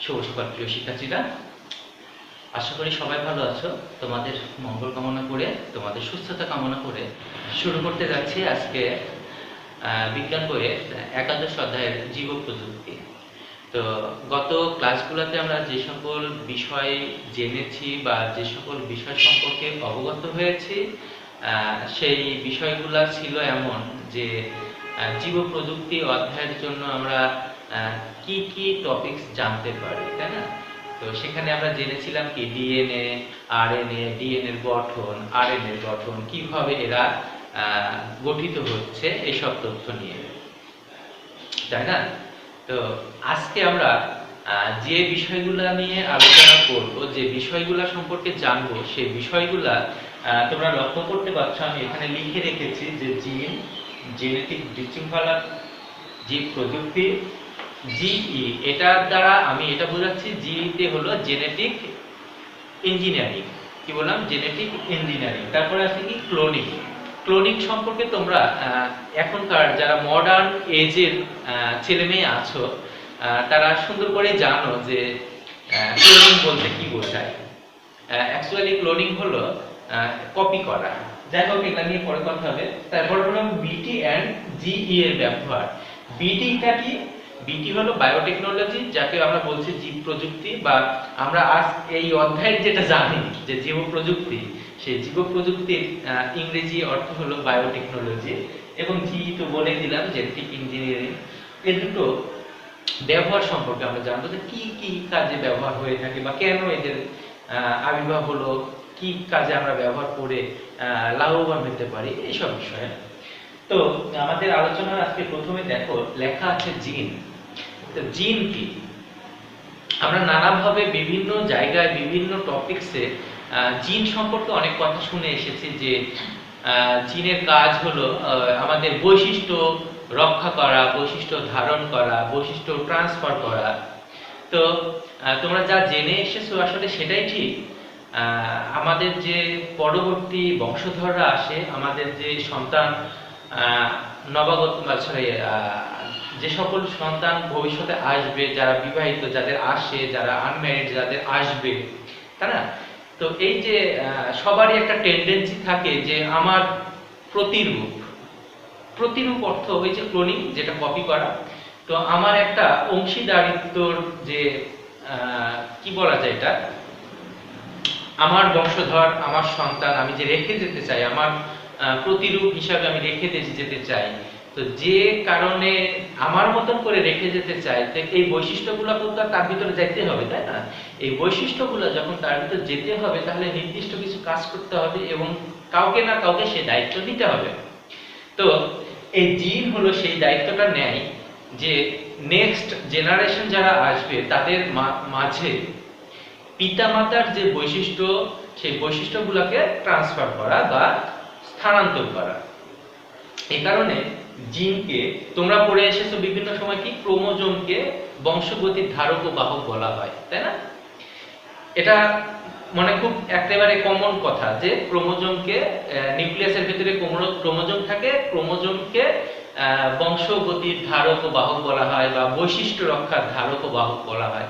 শুভ সকাল প্রিয় শিক্ষার্থীরা, আশা করি সবাই ভালো আছো। তোমাদের মঙ্গল কামনা করে, তোমাদের সুস্থতা কামনা করে শুরু করতে যাচ্ছি আজকে বিজ্ঞান বইয়ের একাদশ অধ্যায়ের জীব প্রযুক্তি। তো গত ক্লাসগুলোতে আমরা যে সকল বিষয় জেনেছি বা যে সকল বিষয় সম্পর্কে অবগত হয়েছি, সেই বিষয়গুলো ছিল এমন যে জীব প্রযুক্তি অধ্যায়ের জন্য আমরা কি কি টপিকস জানতে পারি, তাই না? তো সেখানে আমরা জেনেছিলাম কি ডিএনএ, আরএনএ, ডিএনএর গঠন, আরএনএর গঠন, কিভাবে এরা গঠিত হচ্ছে, এইসব তথ্য নিয়ে, তাই না? তো আজকে আমরা যে বিষয়গুলা নিয়ে আলোচনা করব, যে বিষয়গুলা সম্পর্কে জানবো, সেই বিষয়গুলা তোমরা লক্ষ্য করতে পারছো আমি এখানে লিখে রেখেছি যে জিন, জেনেটিক বিশৃঙ্খলা, জীব প্রযুক্তি, জিই, এটার দ্বারা আমি এটা বোঝাচ্ছি, জিইতে হলো জেনেটিক ইঞ্জিনিয়ারিং। কি বললাম? Genetic engineering. তারপরে আছে কি ক্লোনিং। ক্লোনিং সম্পর্কে তোমরা এখনকার যারা মডার্ন এজের ছেলে মেয়ে আছো, তারা সুন্দর করে জানো যে ক্লোনিং বলতে কি বোঝায়। অ্যাকচুয়ালি ক্লোনিং হলো কপি করা। যাই হোক, এগুলা নিয়ে পরে কথা হবে। তারপর হলো বিটি অ্যান্ড জিই এর ব্যবহার। বিটিটা কি? বিটি হলো বায়োটেকনোলজি, যাকে আমরা বলছি জীব প্রযুক্তি, বা আমরা আজ এই অধ্যায়ে যেটা জানি যে জীব প্রযুক্তি, সেই জীব প্রযুক্তির ইংরেজি অর্থ হলো বায়োটেকনোলজি। এবং জিই তো বলে দিলাম জেনেটিক ইঞ্জিনিয়ারিং। এই দুটো ব্যবহার সম্পর্কে আমরা জানবো যে কি কি কাজে ব্যবহার হয়ে থাকে বা কেন এদের আবির্ভাব হলো, কি কাজে আমরা ব্যবহার করে লাভবান হতে পারি, এইসব বিষয়ে। তো আমাদের আলোচনার আজকে প্রথমে দেখো লেখা আছে জিন। তো জিন কি? আমরা নানাভাবে বিভিন্ন জায়গায় বিভিন্ন টপিকসে জিন সম্পর্কে অনেক কথা শুনে এসেছি যে জিনের কাজ হলো আমাদের বৈশিষ্ট্য রক্ষা করা, বৈশিষ্ট্য ধারণ করা, বৈশিষ্ট্য ট্রান্সফার করা। তো তোমরা যা জেনে এসেছো আসলে সেটাই ঠিক। আমাদের যে পরবর্তী বংশধররা আসে, আমাদের যে সন্তান নবাগত, সরি, যে সকল সন্তান ভবিষ্যতে আসবে, যারা বিবাহিত, যাদের আসে, যারা আনম্যারিড, যাদের আসবে, তাই না? তো এই যে সবারই একটা টেন্ডেন্সি থাকে যে আমার প্রতিরূপ, প্রতিরূপ অর্থ ওই যে ক্লোনিং, যেটা কপি করা। তো আমার একটা অংশীদারিত্বর যে কি বলা যায়, এটা আমার বংশধর, আমার সন্তান আমি যে রেখে যেতে চাই, আমার প্রতিরূপ হিসাবে আমি রেখে যেতে চাই। তো যে কারণে আমার মতন করে রেখে যেতে চাই, এই বৈশিষ্ট্যগুলো তো তার ভিতরে যেতে হবে, তাই না? এই বৈশিষ্ট্যগুলো যখন তার ভিতরে যেতে হবে, তাহলে নির্দিষ্ট কিছু কাজ করতে হবে এবং কাউকে না কাউকে সে দায়িত্ব দিতে হবে। তো এই জিন হলো সেই দায়িত্বটা নেয় যে নেক্সট জেনারেশন যারা আসবে তাদের মাঝে পিতামাতার যে বৈশিষ্ট্য, সেই বৈশিষ্ট্যগুলোকে ট্রান্সফার করা বা স্থানান্তর করা। এই কারণে জিনকে তোমরা পড়ে এসেছো বিভিন্ন সময় কি ক্রোমোজোমকে বংশগতির ধারক ও বাহক বলা হয়, তাই না? এটা মানে খুব একেবারে কমন কথা যে ক্রোমোজোমকে, নিউক্লিয়াসের ভিতরে ক্রোমোজোম থাকে, ক্রোমোজোমকে বংশগতির ধারক ও বাহক বলা হয় বা বৈশিষ্ট্য রক্ষার ধারক ও বাহক বলা হয়।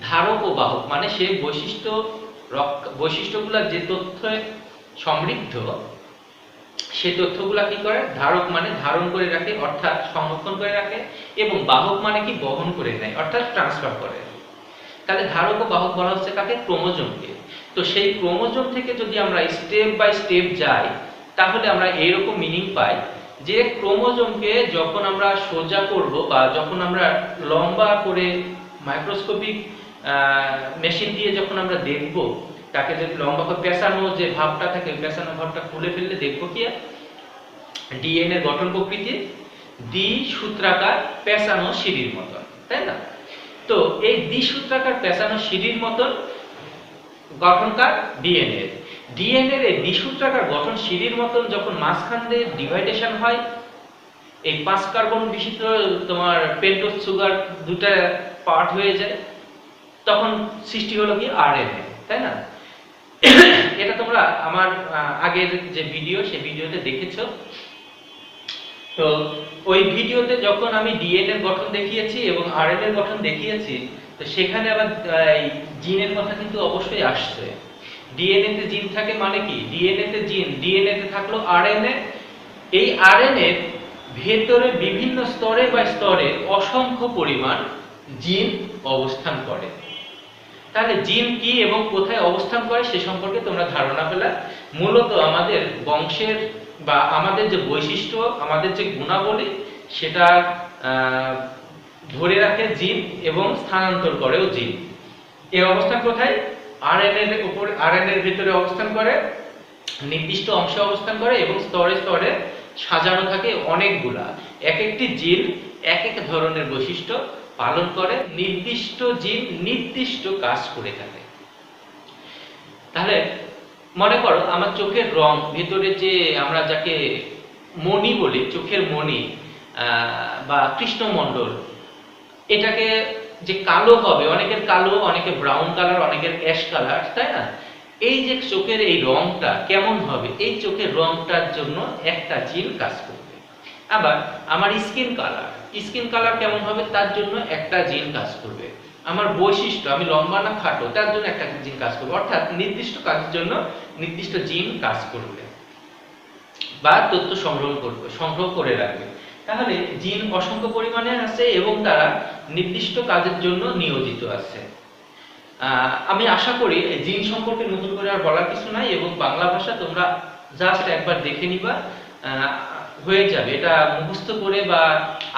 ধারক ও বাহক মানে সে বৈশিষ্ট্যগুলা যে তথ্যে সমৃদ্ধ, সেই তথ্যগুলা কি করে? ধারক মানে ধারণ করে রাখে, অর্থাৎ সংরক্ষণ করে রাখে, এবং বাহক মানে কি বহন করে নেয়, অর্থাৎ ট্রান্সফার করে। তাহলে ধারক ও বাহক বলা হচ্ছে কাকে? ক্রোমোজোমকে। তো সেই ক্রোমোজোম থেকে যদি আমরা স্টেপ বাই স্টেপ যাই, তাহলে আমরা এইরকম মিনিং পাই যে ক্রোমোজোমকে যখন আমরা সোজা করব বা যখন আমরা লম্বা করে মাইক্রোস্কোপিক মেশিন দিয়ে যখন আমরা দেখব, তাকে যদি লম্বা করে পেঁচানো যে ভাবটা থাকে, পেঁচানো ভাবটা খুলে ফেললে দেখবো কি ডিএনএ গঠন প্রকৃতি দ্বিসূত্রাকার পেঁচানো সিঁড়ির মতন, তাই না? তো এই দ্বিসূত্রাকার পেঁচানো সিঁড়ির মতন গঠনকার ডিএনএ। ডিএনএর এই দ্বিসূত্রাকার গঠন সিঁড়ির মতন যখন মাঝখান দিয়ে ডিভাইডেশন হয়, এই 5 কার্বন বিশিষ্ট তোমার পেন্টোজ সুগার দুটা পার্ট হয়ে যায়, তখন সৃষ্টি হলো কি আরএনএ, তাই না? এটা তোমরা আমার আগের যে ভিডিও, সেই ভিডিওতে দেখেছো। তো ওই ভিডিওতে যখন আমি ডিএনএ এর গঠন দেখিয়েছি এবং আরএনএ এর গঠন দেখিয়েছি, তো সেখানে আবার এই জিনের কথা কিন্তু অবশ্যই আসছে। ডিএনএ তে জিন থাকে মানে কি, ডিএনএ তে জিন, ডিএনএ তে থাকলো আরএনএ, এই আরএনএ ভেতরে বিভিন্ন স্তরে বা স্তরে অসংখ্য পরিমাণ জিন অবস্থান করে। তাহলে জিন কি এবং কোথায় অবস্থান করে সে সম্পর্কে তোমরা ধারণা পেলে। মূলত আমাদের বংশের বা আমাদের যে বৈশিষ্ট্য, আমাদের যে গুণাবলী, সেটা ধরে রাখে জিন এবং স্থানান্তর করেও জিন। এর অবস্থান কোথায়? আরএনএ এর উপর, আরএনএ এর ভিতরে অবস্থান করে, নির্দিষ্ট অংশে অবস্থান করে এবং স্তরে স্তরে সাজানো থাকে অনেকগুলা। এক একটি জিন এক এক ধরনের বৈশিষ্ট্য পালন করে, নির্দিষ্ট জিন নির্দিষ্ট কাজ করে থাকে। তাহলে মনে করো আমার চোখের রং, ভেতরে যে আমরা যাকে মণি বলি, চোখের মণি বা কৃষ্ণমণ্ডল, এটাকে যে কালো হবে, অনেকের কালো, অনেকে ব্রাউন কালার, অনেকের অ্যাশ কালার, তাই না? এই যে চোখের এই রংটা কেমন হবে, এই চোখের রংটার জন্য একটা জিন কাজ করবে। আবার আমার স্কিন কালার কেমন হবে, তার জন্য একটা জিন কাজ করবে। আমার বৈশিষ্ট্য, আমি লম্বা না খাটো, তার জন্য একটা জিন কাজ করবে। অর্থাৎ নির্দিষ্ট কাজের জন্য নির্দিষ্ট জিন কাজ করবে বা তথ্য সংগ্রহ করে রাখবে। তাহলে জিন অসংখ্য পরিমাণে আছে এবং তারা নির্দিষ্ট কাজের জন্য নিয়োজিত আছে। আমি আশা করি জিন সম্পর্কে নতুন করে আর বলার কিছু নাই এবং বাংলা ভাষা তোমরা জাস্ট একবার দেখে নিবা, হয়ে যাবে। এটা মুখস্থ করে বা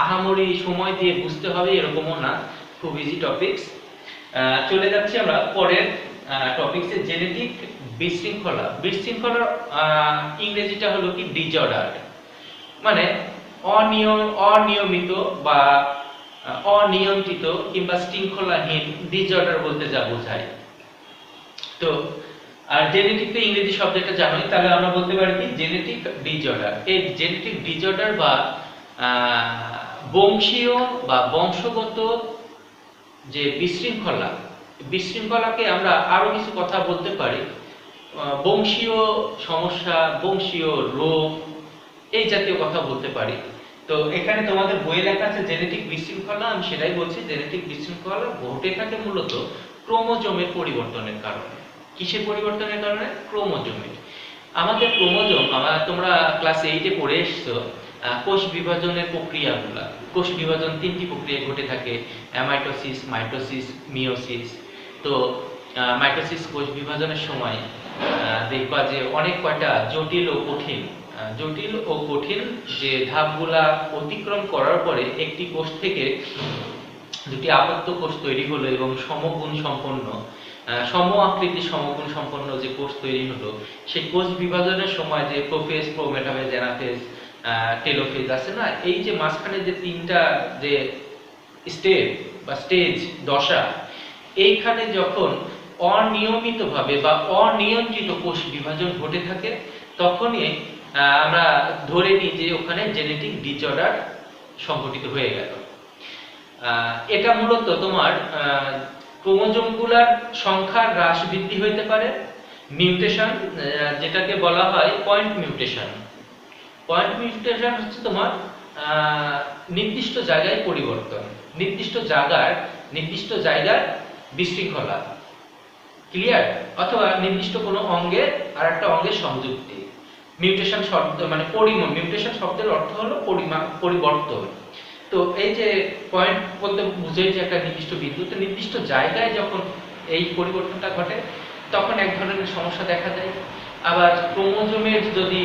আহামরি সময় দিয়ে বুঝতে হবে এরকমও না, খুব ইজি টপিকস। চলে যাচ্ছি আমরা পরের টপিকসে, জেনেটিক বিশৃঙ্খলা। বিশৃঙ্খলার ইংরেজিটা হলো কি ডিজঅর্ডার, মানে অনিয়মিত বা অনিয়ন্ত্রিত কিংবা শৃঙ্খলাহীন, ডিজঅর্ডার বলতে যা বোঝায়। তো আর জেনেটিক তো ইংরেজি শব্দটা জানোই, তাহলে আমরা বলতে পারি কি জেনেটিক ডিজঅর্ডার। এই জেনেটিক ডিজঅর্ডার বা বংশীয় বা বংশগত যে বিশৃঙ্খলাকে আমরা আরো কিছু কথা বলতে পারি, বংশীয় সমস্যা, বংশীয় রোগ, এই জাতীয় কথা বলতে পারি। তো এখানে তোমাদের বইয়ে লেখা আছে জেনেটিক বিশৃঙ্খলা, আমি সেটাই বলছি। জেনেটিক বিশৃঙ্খলা ঘটে থাকে মূলত ক্রোমোজোমের পরিবর্তনের কারণে। কিসের পরিবর্তনের কারণে? ক্রোমোজোমের। আমাদের ক্রোমোজোম, তোমরা ক্লাস 8-এ পড়ে এসছো কোষ বিভাজনের প্রক্রিয়াগুলা। কোষ বিভাজন 3টি প্রক্রিয়া ঘটে থাকে, অ্যামাইটোসিস, মাইটোসিস, মিওসিস। তো মাইটোসিস কোষ বিভাজনের সময় দেখবা যে অনেক কয়টা জটিল ও কঠিন যে ধাপগুলা অতিক্রম করার পরে একটি কোষ থেকে দুটি আপত্য কোষ তৈরি হলো এবং সম আকৃতির সমগুণ সম্পন্ন যে কোষ তৈরি হলো, সেই কোষ বিভাজনের সময় যে প্রোফেজ, প্রোমেটাফেজ, অ্যানাফেজ, টেলোফেজ আছে না, এই যে মাঝখানে যে তিনটা যে স্টেপ বা স্টেজ, দশা, এইখানে যখন অনিয়মিতভাবে বা অনিয়ন্ত্রিত কোষ বিভাজন ঘটে থাকে, তখনই আমরা ধরে নিই যে ওখানে জেনেটিক ডিসঅর্ডার সংঘটিত হয়ে গেল। এটা মূলত তোমার ক্রোমোজোমগুলোর সংখ্যার হ্রাস বৃদ্ধি হইতে পারে, মিউটেশন, যেটাকে বলা হয় পয়েন্ট মিউটেশন। পয়েন্ট মিউটেশন হচ্ছে তোমার নির্দিষ্ট জায়গায় পরিবর্তন, নির্দিষ্ট জায়গার বিশৃঙ্খলা, ক্লিয়ার, অথবা নির্দিষ্ট কোনো অঙ্গে আর একটা অঙ্গের সংযুক্তি। মিউটেশন শব্দ মানে মিউটেশন শব্দের অর্থ হলো পরিবর্তন। তো এই যে পয়েন্ট বলতে বুঝে যে একটা নির্দিষ্ট বিন্দুতে নির্দিষ্ট জায়গায় যখন এই পরিবর্তনটা ঘটে, তখন এক ধরনের সমস্যা দেখা যায়। আবার ক্রোমোজোমের যদি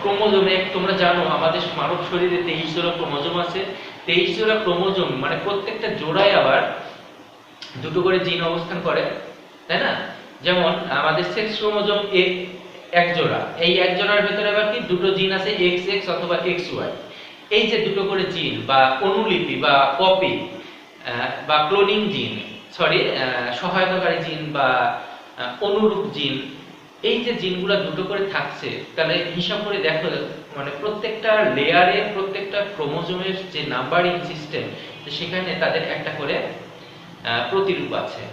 ক্রোমোজোমে, তোমরা জানো আমাদের মানব শরীরে 23 জোড়া ক্রোমোজোম আছে। 23 জোড়া ক্রোমোজোম মানে প্রত্যেকটা জোড়ায় আবার দুটো করে জিন অবস্থান করে, তাই না? যেমন আমাদের সেক্স ক্রোমোজোম এক জোড়া, এই এক জোড়ার ভেতরে আবার কি দুটো জিন আছে, XX অথবা XY। এই যে দুটো করে জিন বা অনুলিপি বা কপি বা ক্লোনিং জিন, সহায়তাকারী জিন বা অনুরূপ জিন, এই যে জিনগুলা দুটো করে থাকছে, তাহলে হিসাব করে দেখো মানে প্রত্যেকটা লেয়ারে, প্রত্যেকটা ক্রোমোজোমের যে নাম্বারিং সিস্টেম, সেখানে তাদের একটা করে প্রতিরূপ আছে।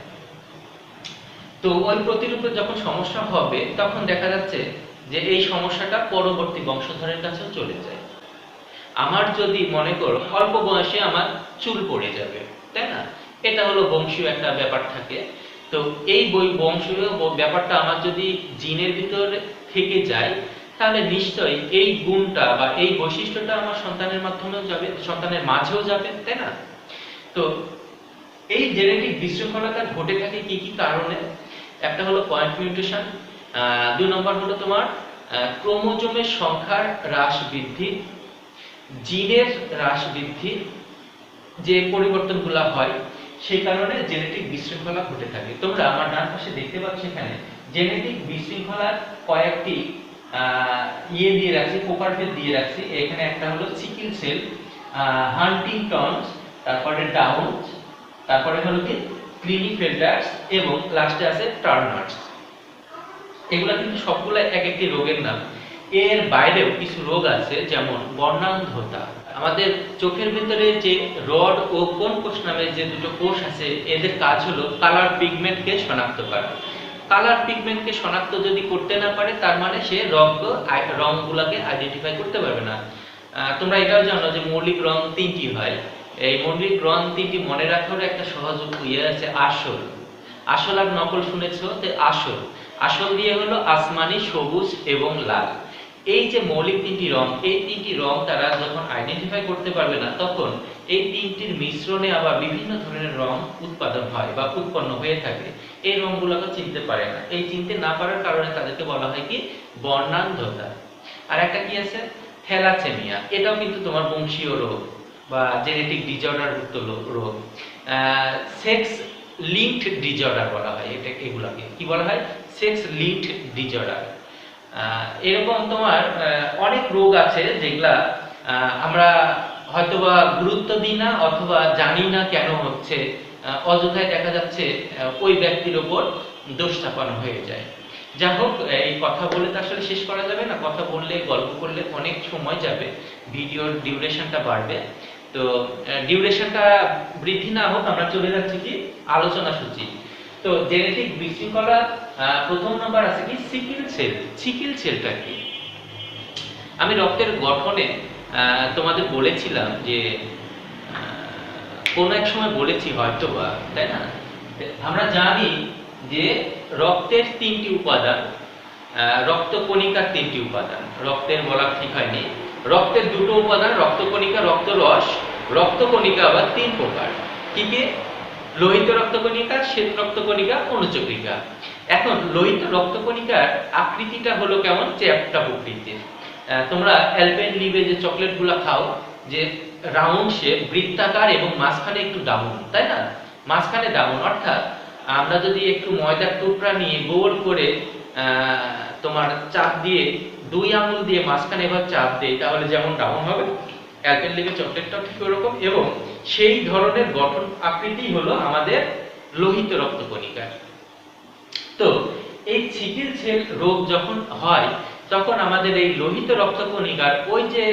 তো ওই প্রতিরূপে যখন সমস্যা হবে, তখন দেখা যাচ্ছে যে এই সমস্যাটা পরবর্তী বংশধরের কাছেও চলে যায়। আমার যদি মনে করো অল্প বয়সে আমার চুল পড়ে যাবে, তাই না? এটা হলো বংশীয় একটা ব্যাপার থাকে। তো এই বংশীয় ব্যাপারটা আমার যদি জিনের ভিতরে থেকে যায়, তাহলে নিশ্চয়ই এই গুণটা বা এই বৈশিষ্ট্যটা আমার সন্তানের মাধ্যমেও যাবে, সন্তানের মাঝেও যাবে, তাই না? তো এই জেনেটিক বিশৃঙ্খলতা ঘটে থাকে কি কি কারণে? একটা হলো পয়েন্ট মিউটেশন, 2 নম্বর হলো তোমার ক্রোমোজোমের সংখ্যার হ্রাস বৃদ্ধি, জিনের হ্রাস বৃদ্ধি, যে পরিবর্তনগুলো হয় সেই কারণে জেনেটিক বিশৃঙ্খলা ঘটে থাকে। তোমরা আমার ডান পাশে দেখতে পাচ্ছ এখানে জেনেটিক বিশৃঙ্খলার কয়েকটি দিয়ে রাখছি, প্রকারভেদ দিয়ে রাখছি। এখানে একটা হলো সিকেল সেল, হান্টিংটনস, তারপরে ডাউনস, তারপরে হলো কি ক্লিনিফেল্টার্স এবং লাস্টে আছে টার্নার্স। এগুলা কিন্তু সবগুলো এক একটি রোগের নাম। এর বাইরেও কিছু রোগ আছে, যেমন বর্ণান্ধতা। আমাদের চোখের ভিতরে যে রড ও কোন কোষ নামে যে দুটো কোষ আছে, এদের কাজ হলো কালার পিগমেন্টকে শনাক্ত করা। কালার পিগমেন্টকে শনাক্ত যদি করতে না পারে, তার মানে সে রংগুলোকে আইডেন্টিফাই করতে পারবে না। তোমরা এটাও জানো যে মৌলিক রং 3টি হয়। এই মৌলিক রং 3টি মনে রাখার একটা সহজ ইয়ে আছে, আসল। আসল আর নকল শুনেছো? আসল দিয়ে হলো আসমানি, সবুজ এবং লাল। এই যে মৌলিক 3টি রং, এই 3টি রং তারা যখন আইডেন্টিফাই করতে পারবে না, তখন এই 3টির মিশ্রণে আবার বিভিন্ন ধরনের রং উৎপাদন হয় বা উৎপন্ন হয়ে থাকে। এই রংগুলোকে চিনতে পারে না। এই চিনতে না পারার কারণে তাদেরকে বলা হয় কি বর্ণান্ধতা। আর একটা কি আছে, থ্যালাসেমিয়া। এটাও কিন্তু তোমার বংশীয় রোগ বা জেনেটিক ডিজঅর্ডার যুক্ত রোগ। সেক্স লিঙ্কড ডিজঅর্ডার বলা হয় এগুলাকে। কি বলা হয়? Sex linked disorder. এরকম তোমার অনেক রোগ আছে যেগুলা আমরা হয়তোবা গুরুত্ব দিই না অথবা জানি না কেন হচ্ছে, অযথায় দেখা যাচ্ছে ওই ব্যক্তির ওপর দোষ চাপানো হয়ে যায়। যা হোক, এই কথা বলে তো আসলে শেষ করা যাবে না। কথা বললে, গল্প করলে অনেক সময় যাবে, ভিডিওর ডিউরেশনটা বাড়বে। তো ডিউরেশনটা বৃদ্ধি না হোক, আমরা চলে যাচ্ছি কি আলোচনা সূচি। তো জেনেটিক বিশৃঙ্খলা প্রথম নাম্বার আছে কি সিকেল সেল। সিকেল সেলটা কি? আমি রক্তের গঠনে তোমাদের বলেছিলাম যে কোন এক সময় বলেছি হয়তোবা, তাই না? আমরা জানি যে রক্তের 3টি উপাদান, রক্তকণিকার 3টি উপাদান। রক্তের বলা ঠিক হয়নি, রক্তের 2টো উপাদান, রক্তকণিকা, রক্তরস। রক্তকণিকা আবার 3 প্রকার। কি কি? লোহিত রক্তকণিকা, শ্বেত রক্তকণিকা, অনুচক্রিকা। এখন লোহিত রক্তকণিকার আকৃতিটা হলো কেমন? চ্যাপ্টা প্রকৃতির। তোমরা অ্যালপেনলিবে যে চকলেটগুলো খাও, যে রাউন্ড শেপ, বৃত্তাকার এবং মাঝখানে একটু ডাউন, তাই না? মাঝখানে ডাউন, অর্থাৎ আমরা যদি একটু ময়দার টুকরা নিয়ে গোল করে তোমার চাপ দিয়ে 2 আঙুল দিয়ে মাঝখানে এবার চাপ দেই, তাহলে যেমন ডাউন হবে, অ্যালপেনলিবে চকলেটটাও ঠিক ওরকম। এবং সেই ধরনের গঠন আকৃতি হলো আমাদের লোহিত রক্তকণিকা। তো এই সিকেল সেল রোগ যখন হয়, তখন আমাদের এই লোহিত রক্তকণিকার ওই যে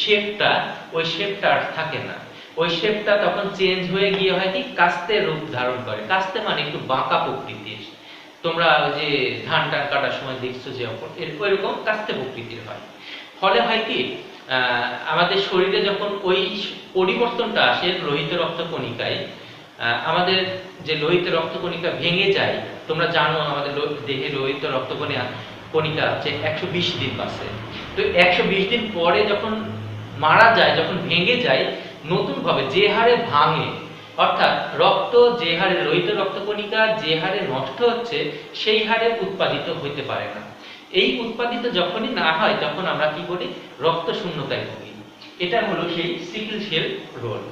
শেপটা, ওই শেপটা আর থাকে না। ওই শেপটা তখন চেঞ্জ হয়ে গিয়ে হয় কি কাস্তে রূপ ধারণ করে। কাস্তে মানে একটু বাঁকা প্রকৃতির। তোমরা যে ধান টান কাটার সময় দেখছো যে এরকম কাস্তে প্রকৃতির হয়। ফলে হয় কি আমাদের শরীরে যখন ওই পরিবর্তনটা আসে লোহিত রক্তকণিকায়, আমাদের যে লোহিত রক্তকণিকা ভেঙে যায়। তোমরা জানো আমাদের দেহে লোহিত রক্তকণিকা হচ্ছে 120 দিন বাঁচে। তো 120 দিন পরে যখন মারা যায়, যখন ভেঙে যায়, নতুন ভাবে যে হারে ভাঙে, অর্থাৎ রক্ত যে হারে, লোহিত রক্তকণিকা যে হারে নষ্ট হচ্ছে, সেই হারে উৎপাদিত হইতে পারে না। এই উৎপাদিত যখনই না হয়, তখন আমরা কি করি? রক্ত শূন্যতায় ভুগি। এটা হলো সেই সিকেল সেল রোগ,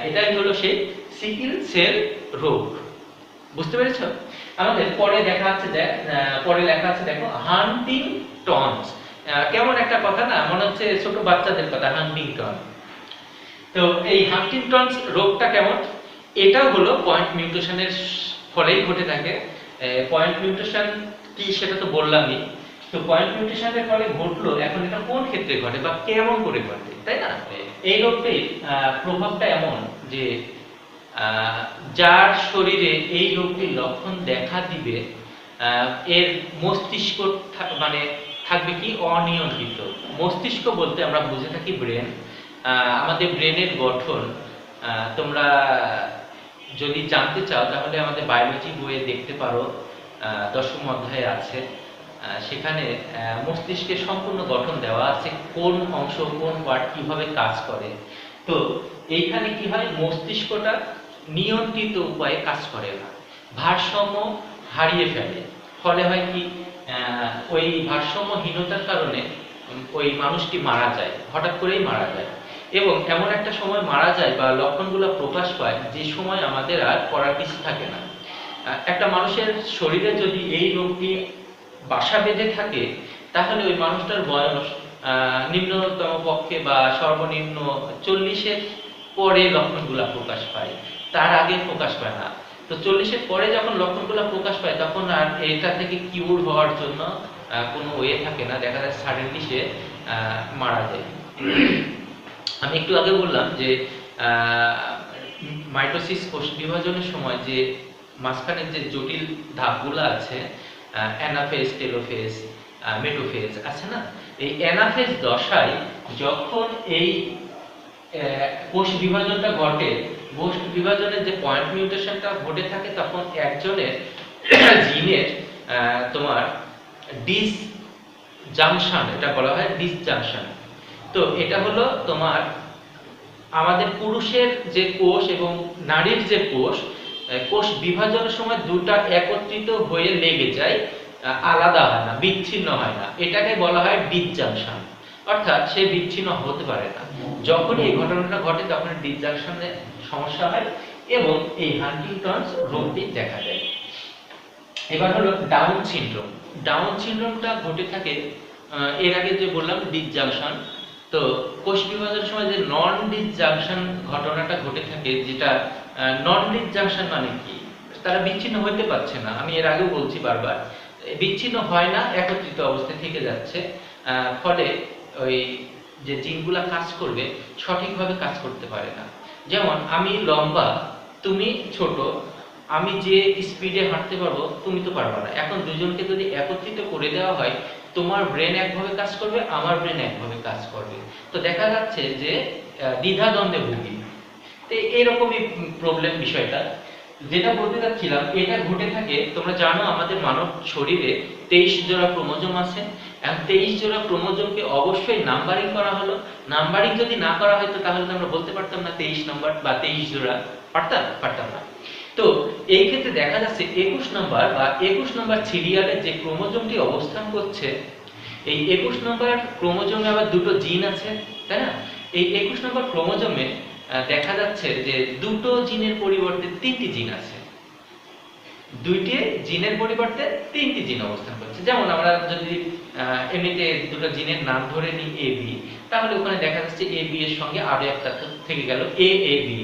এটাই হলো সেই সিকেল সেল রোগ। বুঝতে পেরেছো? আমাদের পরে লেখা আছে দেখো হান্টিংটনস। কেমন একটা কথা না, মনে হচ্ছে ছোট বাচ্চাদের কথা, হান্টিংটন। তো এই হান্টিংটনস রোগটা কেমন? এটাও হলো পয়েন্ট মিউটেশনের ফলেই ঘটে থাকে। পয়েন্ট মিউটেশন কি সেটা তো বললামই। তো পয়েন্ট মিউটেশনের ফলে ঘটলো, এখন এটা কোন ক্ষেত্রে ঘটে বা কেমন করে ঘটে, তাই না? এই রোগটির প্রভাবটা এমন যে যার শরীরে এই রোগটির লক্ষণ দেখা দিবে, এর মস্তিষ্ক মানে থাকবে কি অনিয়ন্ত্রিত। মস্তিষ্ক বলতে আমরা বুঝে থাকি ব্রেন। আমাদের ব্রেনের গঠন তোমরা যদি জানতে চাও তাহলে আমাদের বায়োলজি বইয়ে দেখতে পারো, 10ম অধ্যায়ে আছে। সেখানে মস্তিষ্কের সম্পূর্ণ গঠন দেওয়া আছে, কোন অংশ কোন পার্ট কিভাবে কাজ করে। তো এইখানে কি হয়, মস্তিষ্কটা নিয়ন্ত্রিত উপায়ে কাজ করে না, ভারসাম্য হারিয়ে ফেলে। ফলে হয় কি, ওই ভারসাম্যহীনতার কারণে ওই মানুষটি মারা যায়, হঠাৎ করেই মারা যায়। এবং এমন একটা সময় মারা যায় বা লক্ষণগুলো প্রকাশ পায় যে সময় আমাদের আর করার কিছু থাকে না। একটা মানুষের শরীরে যদি এই রোগটি বাসা বেঁধে থাকে তাহলে ওই মানুষটার বয়স নিম্নতম পক্ষে বা সর্বনিম্ন 40-এর পরে লক্ষণগুলো প্রকাশ পায়, তার আগে প্রকাশ পায় না। তো 40-এর পরে যখন লক্ষণগুলো প্রকাশ পায় তখন আর এটা থেকে কিউর হওয়ার জন্য কোনো ওয়ে থাকে না, দেখা যায় সাডেনলি সে মারা যায়। আমি একটু আগে বললাম যে মাইটোসিস কোষ বিভাজনের সময় যে মাঝখানের যে জটিল ধাপগুলো আছে, অ্যানাফেজ, টেলোফেজ, মেটোফেজ আছে না, এই অ্যানাফেজ দশায় যখন এই কোষ বিভাজনটা ঘটে, কোষ বিভাজনের যে পয়েন্ট মিউটেশনটা ঘটে থাকে, তখন একজনের জিনের তোমার ডিসজাংশন, এটা বলা হয় ডিসজাংশন। তো এটা হলো তোমার আমাদের পুরুষের যে কোষ এবং নারীর যে কোষ, কোষ বিভাজনের সময় দুটা একত্রিত হয়ে লেগে যায়, আলাদা হয় না, বিচ্ছিন্ন হয় না, এটাকে বলা হয় ডিসজাংশন। অর্থাৎ সে বিচ্ছিন্ন হতে পারে না। যখন এই ঘটনাটা ঘটে তখন ডিসজাংশনে সমস্যা হয় এবং এই হান্টিংটনস রোগটি দেখা যায়। এবার হলো ডাউন সিনড্রোম। ডাউন সিনড্রোমটা ঘটে থাকে এর আগে যে বললাম ডিসজাংশন, তো কোষ বিভাজনের সময় যে নন ডিসজাংশন ঘটনাটা ঘটে থাকে, যেটা নন ডিসজাংশন মানে কি, তারা বিচ্ছিন্ন হতে পারছে না, আমি এর আগেও বলছি বারবার, বিচ্ছিন্ন হয় না, একত্রিত অবস্থায় থেকে যাচ্ছে। ফলে ওই যে জিনগুলা কাজ করবে সঠিকভাবে কাজ করতে পারে না। যেমন আমি লম্বা, তুমি ছোট, আমি যে স্পিডে হাঁটতে পারবো তুমি তো পারবে না। এখন দুজনকে যদি একত্রিত করে দেওয়া হয়, তোমার ব্রেন একভাবে কাজ করবে, আমার ব্রেন একভাবে কাজ করবে, তো দেখা যাচ্ছে যে দ্বিধাদ্বন্দ্বে ভুগি। তো এইরকমই প্রবলেম বিষয়টা। যেটা বলতে চাচ্ছিলাম, এটা ঘটে থাকে, তোমরা জানো আমাদের মানব শরীরে 23 জোড়া ক্রোমোজোম আছে। এখন 23 জোড়া ক্রোমোজোমকে অবশ্যই নাম্বারিং করা হলো। নাম্বারিং যদি না করা হতো তাহলে তো আমরা বলতে পারতাম না 23 নম্বর বা 23 জোড়া, পারতাম না। তো এই ক্ষেত্রে দেখা যাচ্ছে 21 নম্বর বা 21 নম্বর সিরিয়ালে যে ক্রোমোজোমটি অবস্থান করছে, এই 21 নম্বর ক্রোমোজোমে আবার দুটো জিন আছে, তাই না? এই 21 নম্বর ক্রোমোজোমে দেখা যাচ্ছে যে দুটো জিনের পরিবর্তে 3টি জিন আছে, দুইটি জিনের পরিবর্তে 3টি জিন অবস্থান করছে। যেমন আমরা যদি এমনিতে দুটো জিনের নাম ধরে নিই এ বি, তাহলে ওখানে দেখা যাচ্ছে এ বি এর সঙ্গে আরো একটা থেকে গেল এ এ বি।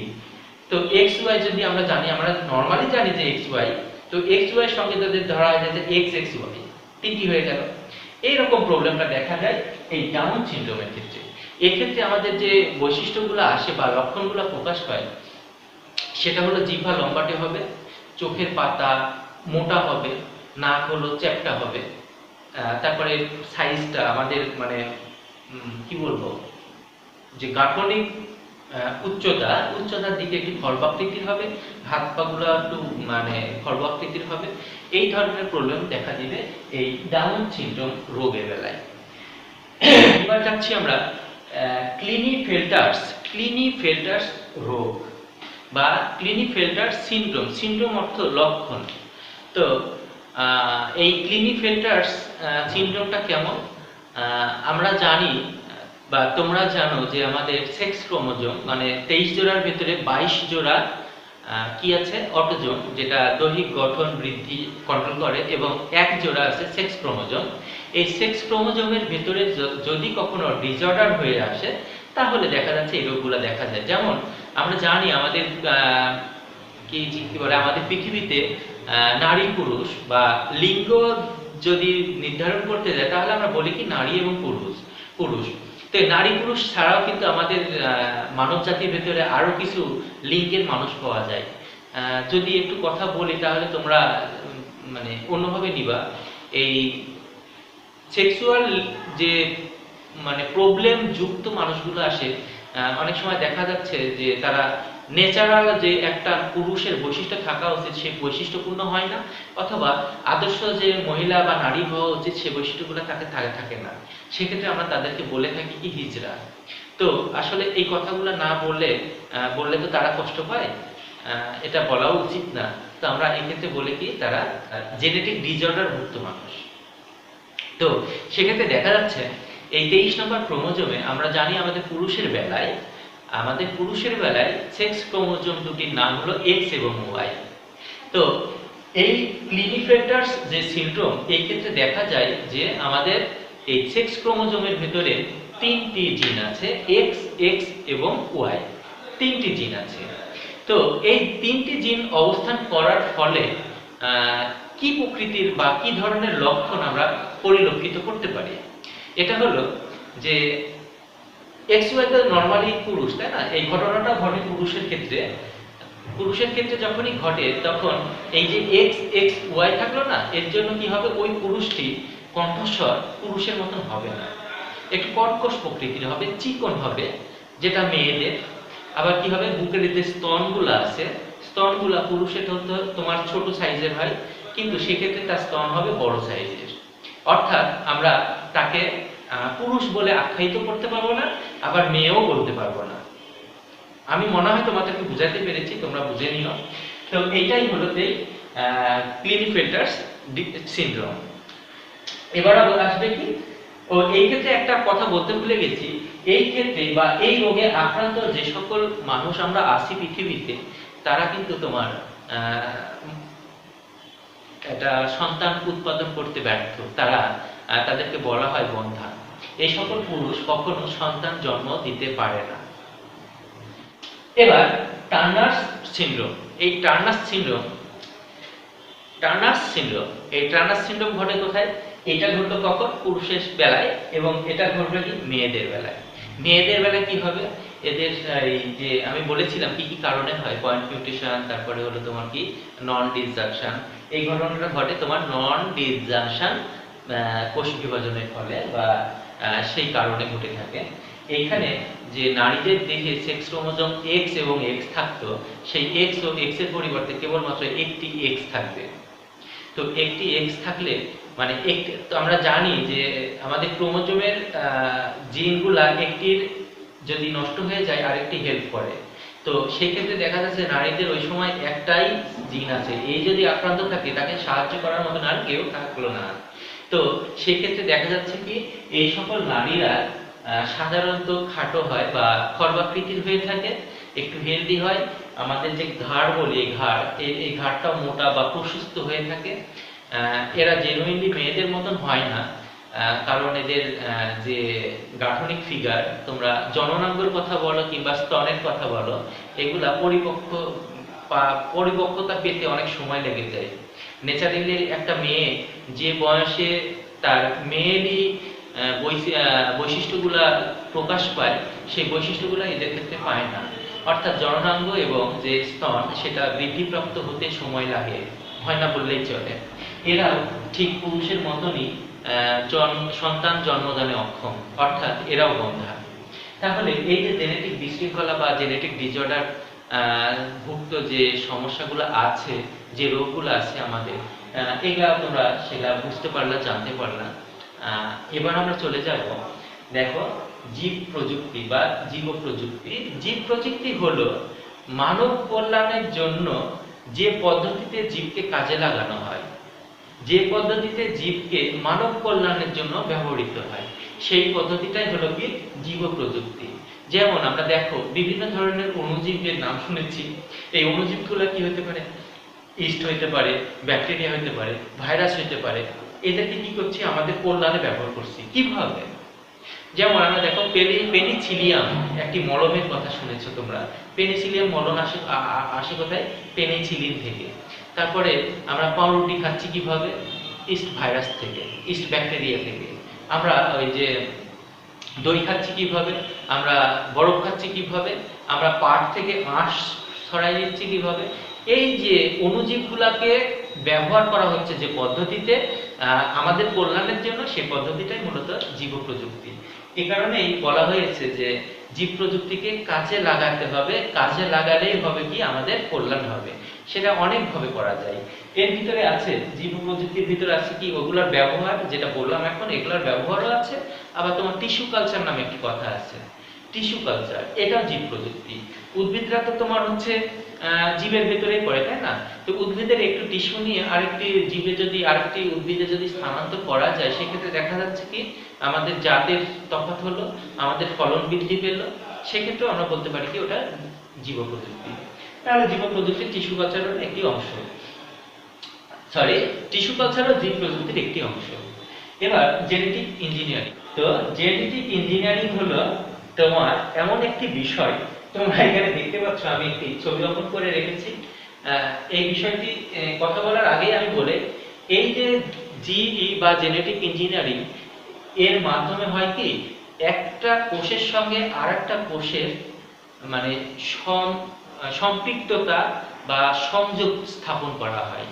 তো এক্স ওয়াই যদি আমরা জানি, আমরা নরমালি জানি যে এক্স ওয়াই, তো এক্স ওয়াই এর সঙ্গে যদি ধরা হয় যে এক্স এক্স ওয়াই, 3টি হয়ে গেল। এইরকম প্রবলেমটা দেখা যায় এই ডাউন সিনড্রোমের ক্ষেত্রে। এক্ষেত্রে আমাদের যে বৈশিষ্ট্যগুলো আসে বা লক্ষণগুলো প্রকাশ পায়, সেটা হলো জিহ্বা লম্বাটে হবে, চোখের পাতা মোটা হবে, নাক হলো চ্যাপ্টা হবে, তারপরে সাইজটা আমাদের মানে কি বলবো, যে গাঠনিক উচ্চতার দিকে একটু খর্বাকৃতির হবে, হাত পাগুলো একটু মানে খর্বাকৃতির হবে। এই ধরনের প্রবলেম দেখা দিবে এই ডাউন সিনড্রোম রোগের বেলায়। এবার যাচ্ছি আমরা ক্লিনিফেল্টার্স রোগ বা ক্লিনিফেল্টার সিনড্রোম। সিনড্রোম অর্থ লক্ষণ। তো এই ক্লিনিফেল্টার্স সিনড্রোমটা কেমন, আমরা জানি বা তোমরা জানো যে আমাদের সেক্স ক্রোমোজোম মানে 23 জোড়ার ভেতরে 22 জোড়া কি আছে, অটোজোম, যেটা দৈহিক গঠন বৃদ্ধি কন্ট্রোল করে, এবং 1 জোড়া আছে সেক্স ক্রোমোজোম। এই সেক্স ক্রোমোজোমের ভেতরে যদি কখনো ডিসঅর্ডার হয়ে আসে তাহলে দেখা যাচ্ছে এই রোগগুলো দেখা যায়। যেমন আমরা জানি আমাদের কি বলে, আমাদের পৃথিবীতে নারী পুরুষ বা লিঙ্গ যদি নির্ধারণ করতে যায় তাহলে আমরা বলি কি নারী এবং পুরুষ। তো নারী পুরুষ ছাড়াও কিন্তু আমাদের মানব জাতির ভেতরে আরো কিছু লিঙ্গের মানুষ পাওয়া যায়। যদি একটু কথা বলি তাহলে তোমরা মানে অন্যভাবে নিবা। এই সেক্সুয়াল যে মানে প্রবলেম যুক্ত মানুষগুলো আসে, অনেক সময় দেখা যাচ্ছে যে তারা ন্যাচারাল যে একটা পুরুষের বৈশিষ্ট্য থাকা উচিত সেই বৈশিষ্ট্যপূর্ণ হয় না, অথবা আদর্শ যে মহিলা বা নারী হওয়া উচিত সেই বৈশিষ্ট্যগুলো থাকে না, সেক্ষেত্রে আমরা তাদেরকে বলে থাকি কি হিজড়া। তো আসলে এই কথাগুলো না বললে তো তারা কষ্ট পায়, এটা বলাও উচিত না। তো আমরা এক্ষেত্রে বলে কি তারা জেনেটিক ডিসঅর্ডার ভুক্ত মানুষ। তো সেক্ষেত্রে দেখা যাচ্ছে এই 23 নম্বর ক্রোমোজোমে আমরা জানি আমাদের পুরুষের বেলায় সেক্স ক্রোমোজোম দুটির নাম হলো এক্স এবং ওয়াই। তো এই ক্লিনিফেল্টার্স যে সিনড্রোম, এই ক্ষেত্রে দেখা যায় যে আমাদের এই সেক্স ক্রোমোজোমের ভিতরে 3টি জিন আছে, এক্স এক্স এবং ওয়াই, 3টি জিন আছে। তো এই 3টি জিন অবস্থান করার ফলে কি প্রকৃতির বা কি ধরনের লক্ষণ আমরা পরিলক্ষিত করতে পারি? এটা হলো যে এক্স ওয়াই তো নরমালি পুরুষ, তাই না? এই ঘটনাটা ঘটে পুরুষের ক্ষেত্রে যখনই ঘটে তখন এই যে এক্স এক্স ওয়াই থাকলো না, এর জন্য কি হবে, ওই পুরুষটি কণ্ঠস্বর পুরুষের মতন হবে না, একটু কর্কশ প্রকৃতির হবে, চিকন হবে, যেটা মেয়েদের। আবার কি হবে, বুকের যে স্তনগুলা আছে, স্তনগুলা পুরুষের তোমার ছোট সাইজের হয়, কিন্তু সেক্ষেত্রে তার স্তন হবে বড় সাইজের। অর্থাৎ আমরা তাকে পুরুষ বলে আখ্যায়িত করতে পারবো না, আবার মেয়েও বলতে পারবো না। আমি মনে হয় তোমাদেরকে বুঝাতে পেরেছি, তোমরা বুঝে নিও। তো এইটাই হলো ক্লিনিফেল্টার্স সিনড্রোম। এবার আসবে কি, এই ক্ষেত্রে একটা কথা বলতে ভুলে গেছি, এই ক্ষেত্রে বা এই রোগে আক্রান্ত যে সকল মানুষ আমরা আছি পৃথিবীতে, তারা কিন্তু তোমার একটা সন্তান উৎপাদন করতে ব্যর্থ, তাদেরকে বলা হয় বন্ধ্যা। এই সকল পুরুষ কখনো সন্তান জন্ম দিতে পারে না। এবার টার্নার্স সিনড্রোম, এই টার্নার্স সিনড্রোম ঘটে কোথায়? এটা ঘটলো কখন? পুরুষের বেলায়, এবং এটা ঘটলো কি মেয়েদের বেলায়। কি হবে, এদের এই যে আমি বলেছিলাম কি কি কারণে হয়, পয়েন্ট মিউটেশন, তারপরে হলো তোমার কি নন ডিসজাংশন। এই ঘটনাটা ঘটে তোমার নন ডিসজাংশন কোষ বিভাজনের ফলে বা সেই কারণে ঘটে থাকে। এইখানে যে নারীদের দেহে সেক্স ক্রোমোজোম এক্স এবং এক্স থাকতো, সেই এক্স ও এক্স এর পরিবর্তে কেবলমাত্র একটি এক্স থাকবে। তো একটি এক্স থাকলে মানে তো আমরা জানি যে আমাদের ক্রোমোজোমের জিনগুলা একটির যদি নষ্ট হয়ে যায় আরেকটি হেল্প করে। তো সেই ক্ষেত্রে দেখা যাচ্ছে নারীদের ওই সময় একটাই জিন আছে, এই যদি আক্রান্ত থাকে তাকে সাহায্য করার মতন আর কেউ থাকলো না। তো সেই ক্ষেত্রে দেখা যাচ্ছে কি এই সকল নারীরা সাধারণত খাটো হয় বা খর্বাকৃতির হয়ে থাকে, একটু হেলদি হয়। আমাদের যে ঘাড় বলি, এই ঘাড়টাও মোটা বা প্রশস্ত হয়ে থাকে। এরা জেনুইনলি মেয়েদের মতন হয় না, কারণ এদের যে গাঠনিক ফিগার, তোমরা জননাঙ্গের কথা বলো কিংবা স্তনের কথা বলো, এগুলা পরিপক্কতা পেতে অনেক সময় লেগে যায়। ন্যাচারালি একটা মেয়ে যে বয়সে তার মেয়েলি বৈশিষ্ট্যগুলা প্রকাশ পায়, সেই বৈশিষ্ট্যগুলো এদের ক্ষেত্রে পায় না। অর্থাৎ জননাঙ্গ এবং যে স্তন সেটা বৃদ্ধিপ্রাপ্ত হতে সময় লাগে, হয় না বললেই চলে। এরাও ঠিক পুরুষের মতনই সন্তান জন্মদানে অক্ষম, অর্থাৎ এরাও বন্ধ্যা। তাহলে এই যে জেনেটিক বিশৃঙ্খলা বা জেনেটিক ডিসঅর্ডার ভুক্ত যে সমস্যাগুলো আছে, যে রোগগুলো আছে আমাদের, এগুলা তোমরা সেটা বুঝতে পারলা, জানতে পারলা। এবার আমরা চলে যাব, দেখো, জীব প্রযুক্তি বা জীব প্রযুক্তি। জীব প্রযুক্তি হলো মানব কল্যাণের জন্য যে পদ্ধতিতে জীবকে কাজে লাগানো হয়, যে পদ্ধতিতে জীবকে মানব কল্যাণের জন্য ব্যবহৃত হয়, সেই পদ্ধতিটাই হলো কি জীব প্রযুক্তি। যেমন আমরা দেখো বিভিন্ন ধরনের অণুজীবের নাম শুনেছি। এই অণুজীবগুলো কি হতে পারে? ইস্ট হইতে পারে, ব্যাকটেরিয়া হইতে পারে, ভাইরাস হইতে পারে। এদেরকে কি করছি? আমাদের কল্যাণে ব্যবহার করছি। কিভাবে? যেমন আমরা দেখো পেনিসিলিয়াম, একটি মলমের কথা শুনেছো তোমরা। পেনিসিলিয়াম মলম আসে কোথায়? পেনিসিলিন থেকে। তারপরে আমরা পাউরুটি খাচ্ছি কিভাবে? ইস্ট ভাইরাস থেকে, ইস্ট ব্যাকটেরিয়া থেকে। আমরা ওই যে দই খাচ্ছি কিভাবে? আমরা বরফ খাচ্ছি কিভাবে? আমরা পাট থেকে আঁশ ছড়াই দিচ্ছি কিভাবে? এই যে অণুজীবগুলাকে ব্যবহার করা হচ্ছে যে পদ্ধতিতে আমাদের কল্যাণের জন্য, সেই পদ্ধতিটাই মূলত জীব প্রযুক্তি। এই কারণেই বলা হয়েছে যে জীব প্রযুক্তিকে কাজে লাগাতে হবে, কাজে লাগালেই হবে কি আমাদের কল্যাণ হবে। সেটা অনেকভাবে করা যায়। এর ভিতরে আছে, জীব প্রযুক্তির ভিতরে আছে কি ওগুলোর ব্যবহার, যেটা বললাম এখন, এগুলোর ব্যবহারও আছে। আবার তোমার টিস্যু কালচার নামে একটি কথা আছে, টিস্যু কালচার, এটাও জীব প্রযুক্তি। উদ্ভিদরা তো তোমার হচ্ছে জীবের ভেতরেই পড়ে, তাই না? তো উদ্ভিদের একটু টিস্যু নিয়ে আরেকটি জীবে যদি, আরেকটি উদ্ভিদে যদি স্থানান্তর করা যায়, সেক্ষেত্রে দেখা যাচ্ছে কি আমাদের জাতের তফাৎ হলো, আমাদের ফলন বৃদ্ধি পেল, সেক্ষেত্রে আমরা বলতে পারি কি ওটা জীব প্রযুক্তি। তাহলে জীব প্রযুক্তির টিস্যু কালচারের একটি অংশ, সরি, টিস্যু কালচারও জীব প্রযুক্তির একটি অংশ। এবার জেনেটিক ইঞ্জিনিয়ারিং। তো জেনেটিক ইঞ্জিনিয়ারিং হলো তোমার এমন একটি বিষয়, তোমরা এখানে দেখতে পাচ্ছ আমি একটি ছবি অঙ্কন করে রেখেছি। এই বিষয়টি কথা বলার আগেই আমি বলে, এই যে জিই বা জেনেটিক ইঞ্জিনিয়ারিং, এর মাধ্যমে হয় কি একটা কোষের সঙ্গে আরেকটা কোষের মানে সম্পৃক্ততা বা সংযোগ স্থাপন করা হয়।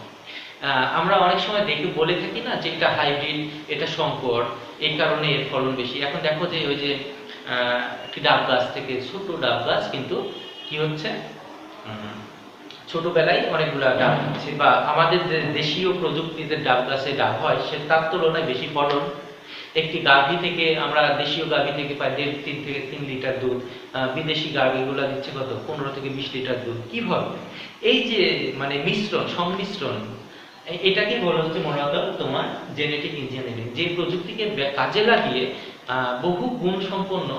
আমরা অনেক সময় দেখে বলে থাকি না যে এটা হাইব্রিড, এটা সংকর, এই কারণে এর ফলন বেশি। এখন দেখো যে ওই যে একটি ডাব গাছ থেকে, ছোট ডাব গাছ কিন্তু কি হচ্ছে, ছোটবেলায় অনেকগুলা ডাব হচ্ছে, বা আমাদের যে দেশীয় প্রযুক্তিতে ডাব গাছে ডাব হয় সে তার তুলনায় বেশি ফলন। একটি গাভী থেকে আমরা, দেশীয় গাভী থেকে প্রায় 1.5 থেকে 3 লিটার দুধ, বিদেশি গাভীগুলো দিচ্ছে কত 15 থেকে 20 লিটার দুধ। কিভাবে? এই যে মানে মিশ্রণ, সংমিশ্রণ, এটাকে বলা হচ্ছে মূলত তোমার জেনেটিক ইঞ্জিনিয়ারিং। যে প্রযুক্তিকে কাজে লাগিয়ে বহু গুণ সম্পন্ন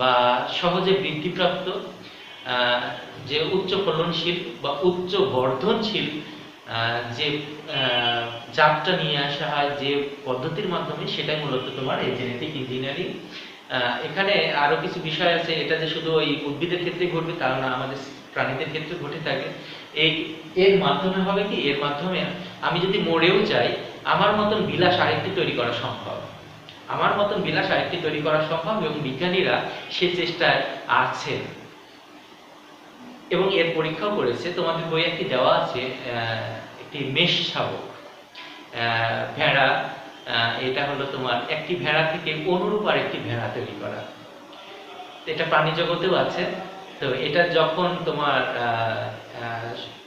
বা সহজে বৃদ্ধিপ্রাপ্ত, যে উচ্চ ফলনশীল বা উচ্চ বর্ধনশীল যে জাতটা নিয়ে আসা হয় যে পদ্ধতির মাধ্যমে, সেটাই মূলত তোমার এই জেনেটিক ইঞ্জিনিয়ারিং। এখানে আরো কিছু বিষয় আছে, এটা যে শুধু ওই উদ্ভিদের ক্ষেত্রে ঘটবে তা না, আমাদের প্রাণীদের ক্ষেত্রে ঘটে থাকে। এর মাধ্যমে হবে কি, এর মাধ্যমে আমি যদি মরেও যাই, আমার মতন বিলাস আরেকটি তৈরি করা সম্ভব, আমার মতন বিলাস আরেকটি তৈরি করা সম্ভব, এবং বিজ্ঞানীরা সে চেষ্টায় আছে এবং এর পরীক্ষাও করেছে। তোমাদের বই একটি দেওয়া আছে, একটি মেষ শাবক ভেড়া, এটা হলো তোমার একটি ভেড়া থেকে অনুরূপ আরেকটি ভেড়া তৈরি করা। এটা প্রাণী জগতেও আছে। তো এটা যখন তোমার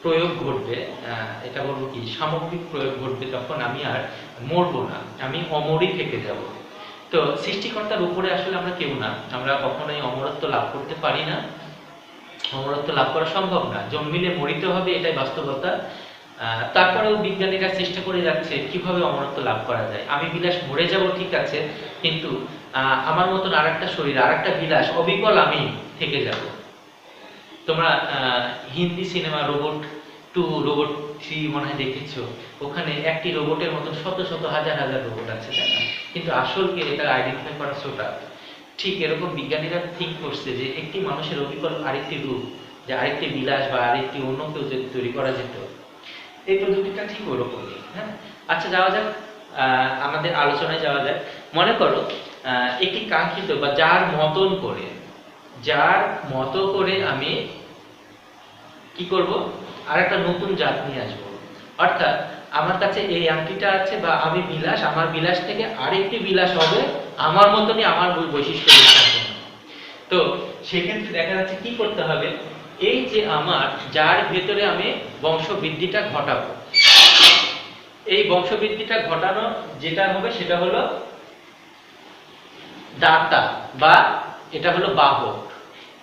প্রয়োগ ঘটবে, এটা বলবো কি সামগ্রিক প্রয়োগ ঘটবে, তখন আমি আর মরবো না, আমি অমরই থেকে যাব। তো সৃষ্টিকর্তার উপরে আসলে আমরা কেউ না, আমরা কখনোই অমরত্ব লাভ করতে পারি না, অমরত্ব লাভ করা সম্ভব না, জন্মিলে মরিতে হবে, এটাই বাস্তবতা। তারপরেও বিজ্ঞানীরা চেষ্টা করে যাচ্ছে কিভাবে অমরত্ব লাভ করা যায়। আমি বিলাস মরে যাব ঠিক আছে, কিন্তু আমার মতন আরেকটা শরীর, আরেকটা বিলাস অবিকল আমি থেকে যাব। তোমরা হিন্দি সিনেমা রোবট 2, রোবট 3 মনে হয় দেখেছো, ওখানে একটি রোবটের মতন শত শত হাজার হাজার রোবট আছে, তাই না? কিন্তু আসলকে এটা আইডেন্টিফাই করা ছোটা। ঠিক এরকম বিজ্ঞানীরা থিঙ্ক করছে যে একটি মানুষের অবিকল আরেকটি রূপ, যে আরেকটি বিলাস বা আরেকটি অন্য কেউ যদি তৈরি করা যেত, এই প্রযুক্তিটা ঠিক ওরকমই। হ্যাঁ, আচ্ছা যাওয়া যাক, আমাদের আলোচনায় যাওয়া যাক। মনে করো একটি কাঙ্ক্ষিত বা যার মতন করে, যার মতো করে আমি কি করব, আর একটা নতুন জাত নিয়ে আসবো। অর্থাৎ আমার কাছে এই আংটিটা আছে বা আমি বিলাস, আমার বিলাস থেকে আরেকটি বিলাস হবে আমার মতনই, আমার বৈশিষ্ট্য সম্পন্ন। তো সেক্ষেত্রে দেখা যাচ্ছে কি করতে হবে, এই যে আমার যার ভেতরে আমি বংশবৃদ্ধিটা ঘটাবো, এই বংশবৃদ্ধিটা ঘটানো যেটা হবে সেটা হলো দাতা, বা এটা হলো বাহক।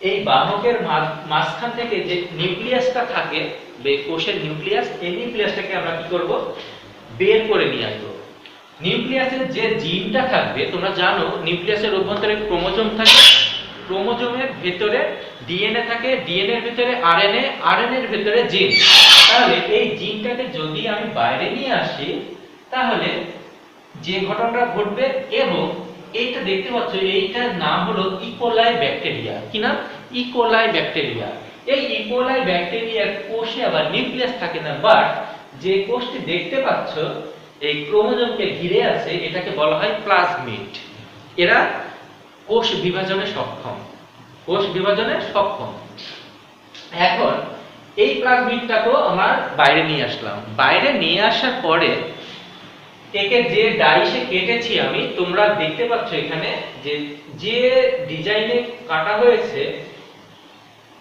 এই বাহকের মাঝখান থেকে যে নিউক্লিয়াসটা থাকে, কোষের নিউক্লিয়াস, এই নিউক্লিয়াসটাকে আমরা কি করব, বের করে নিয়ে আসবো। নিউক্লিয়াসের যে জিনটা থাকবে, তোমরা জানো নিউক্লিয়াসের অভ্যন্তরে ক্রোমোজোম থাকে, ক্রোমোজোমের ভেতরে ডিএনএ থাকে, ডিএনএ এর ভেতরে আরএনএ, আরএনএ এর ভেতরে জিন। তাহলে এই জিনটাকে যদি আমি বাইরে নিয়ে আসি, তাহলে যে ঘটনাটা ঘটবে, এবং এইটা দেখতে পাচ্ছ, এইটার নাম হলো ইকোলাই ব্যাকটেরিয়া। কি নাম? E. coli bacteria. এই ইকোলাই ব্যাকটেরিয়ার কোষে আবার নিউক্লিয়াস থাকে না, বাট যে কোষটি দেখতে পাচ্ছ এই ক্রোমোজোমকে ঘিরে আছে, এটাকে বলা হয় প্লাজমিড। এরা কোষ বিভাজনে সক্ষম, কোষ বিভাজনে সক্ষম। এখন এই প্লাজমিডটাকেও আমার বাইরে নিয়ে আসলাম। বাইরে নিয়ে আসার পরে একে যে ডাইসে কেটেছি আমি, তোমরা দেখতে পাচ্ছ এখানে যে যে ডিজাইনে কাটা হয়েছে,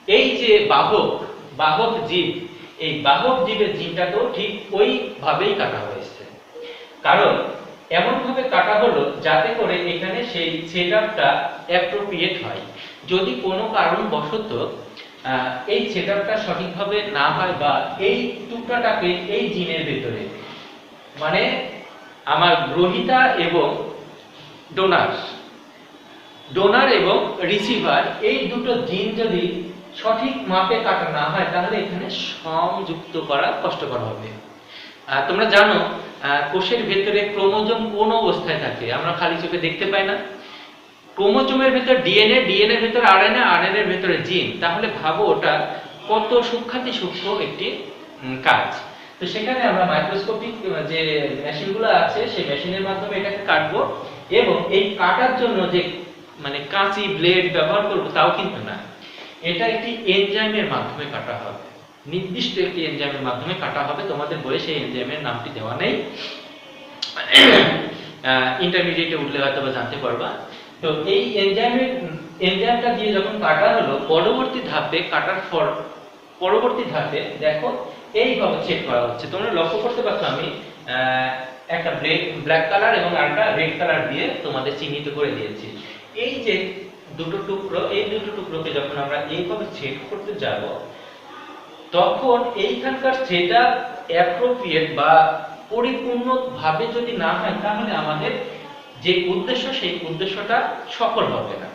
এই যে বাহক জীব, এই বাহক জীবের জিনটাকেও ঠিক ওইভাবেই কাটা হয়েছে। কারণ এমন ভাবে কাটা হলো যাতে করে এখানে সেই সেটআপটা অ্যাপ্রোপ্রিয়েট হয়। যদি কোনো কারণবশত এই সেটআপটা সঠিকভাবে না হয় বা এই টুকরাটাকে এই জিনের ভেতরে, মানে আমার গ্রহীতা এবং ডোনার এবং রিসিভার, এই দুটো জিন যদি সঠিক মাপে কাটা না হয় তাহলে এখানে সংযুক্ত করা কষ্টকর হবে। তোমরা জানো কোষের ভেতরে ক্রোমোজোম কোন অবস্থায় থাকে আমরা খালি চোখে দেখতে পাই না। ক্রোমোজোমের ভেতর ডিএনএ, ডিএনএর ভেতর আরএনএ, আরএনএ এর ভেতরে জিন। তাহলে ভাবো ওটা কত সূক্ষ্মাতি সূক্ষ্ম একটি কাজ। তো সেখানে আমরা মাইক্রোস্কোপিক যে মেশিনগুলো আছে সেই মেশিনের মাধ্যমে এটাকে কাটবো, এবং এই কাটার জন্য যে মানে কাঁচি ব্লেড ব্যবহার করব তাও কিন্তু না, এটা একটি এনজাইমের মাধ্যমে কাটা হবে, নির্দিষ্ট একটি এনজাইমের মাধ্যমে কাটা হবে। তোমাদের বইয়ে সেই এনজাইমের নামটি দেওয়া নেই, ইন্টারমিডিয়েটে উঠলে হয়তো বা জানতে পারবা। তো এই এনজাইমটা দিয়ে যখন কাটা হলো, পরবর্তী ধাপে দেখো এইভাবে চেক করা হচ্ছে। তোমরা লক্ষ্য করতে পারছো আমি একটা ব্ল্যাক কালার এবং আরেকটা রেড কালার দিয়ে তোমাদের চিহ্নিত করে দিয়েছি। এই যে দুটো টুকরো, এই দুটো টুকরোকে যখন আমরা এইভাবে চেক করতে যাব, তখন এইখানকার সেটা অ্যাপ্রোপ্রিয়েট বা পরিপূর্ণভাবে যদি না হয় তাহলে আমাদের যে উদ্দেশ্য সেই উদ্দেশ্যটা সফল হবে না।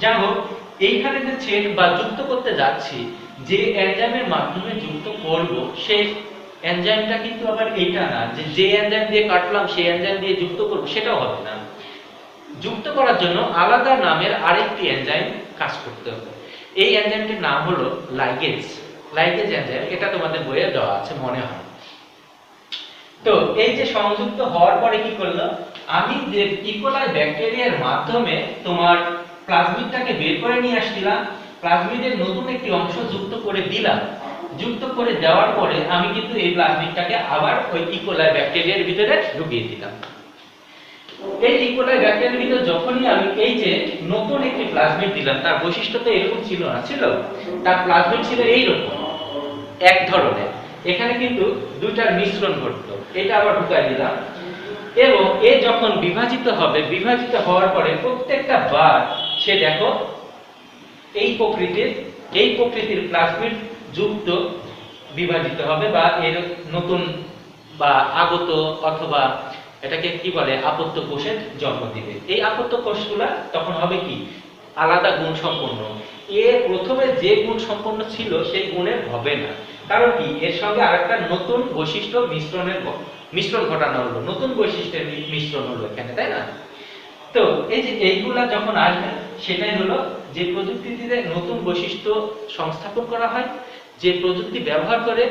যাই হোক, এইখানে যে ছেদ বা যুক্ত করতে যাচ্ছি, যে এনজাইমের মাধ্যমে যুক্ত করব সেই এনজাইমটা কিন্তু আবার এইটা না যে এনজাইম দিয়ে কাটলাম সেই এনজাইম দিয়ে যুক্ত করব, সেটাও হবে না। যুক্ত করার জন্য আলাদা নামের আরেকটি এনজাইম কাজ করতে হবে। এই এনজাইমটির নাম হলো লাইগেজ এনজাইম। এটা তোমাদের বইয়ে দেওয়া আছে মনে হয়। তো এই যে সংযুক্ত হওয়ার পরে কি করলো, আমি যে ইকোলাই ব্যাকটেরিয়ার মাধ্যমে তোমার প্লাজমিডটাকে বের করে নিয়ে আসছিলাম, প্লাজমিডের নতুন একটি অংশ যুক্ত করে দিলাম। যুক্ত করে দেওয়ার পরে আমি কিন্তু এই প্লাজমিডটাকে আবার ওই ইকোলাই ব্যাকটেরিয়ার ভিতরে ঢুকিয়ে দিলাম। এই ইকোলাই ব্যাকটেরিয়ার ভিতরে যখনই আমি এই যে নতুন একটি প্লাজমিড দিলাম, তার বৈশিষ্ট্য তো এরকম ছিল না, ছিল তার প্লাজমিড ছিল এইরকম এক ধরনের। এখানে কিন্তু দুইটার মিশ্রণ ঘটলো, এটা আবার ঢুকাই দিলাম, এবং এ যখন বিভাজিত হবে, বিভাজিত হওয়ার পরে প্রত্যেকটা বার সে দেখো এই প্রকৃতির প্লাজমিড যুক্ত বিভাজিত হবে, বা এর নতুন বা আগত অথবা এটাকে কি বলে আপত্য কোষের জন্ম দিবে। এই আপত্য কোষগুলা তখন হবে কি আলাদা গুণ সম্পন্ন। এ প্রথমে যে গুণ সম্পন্ন ছিল সেই গুণের হবে না, কারণ কি এর সঙ্গে আরেকটা নতুন বৈশিষ্ট্য মিশ্রণ ঘটানো হলো, নতুন বৈশিষ্ট্যের মিশ্রণ হলো এখানে, তাই না? তো এই যে এইগুলা যখন আসবে সেটাই হলো যে প্রযুক্তিতে নতুন বৈশিষ্ট্য সংস্থাপন করা হয়, যে প্রযুক্তি ব্যবহার করে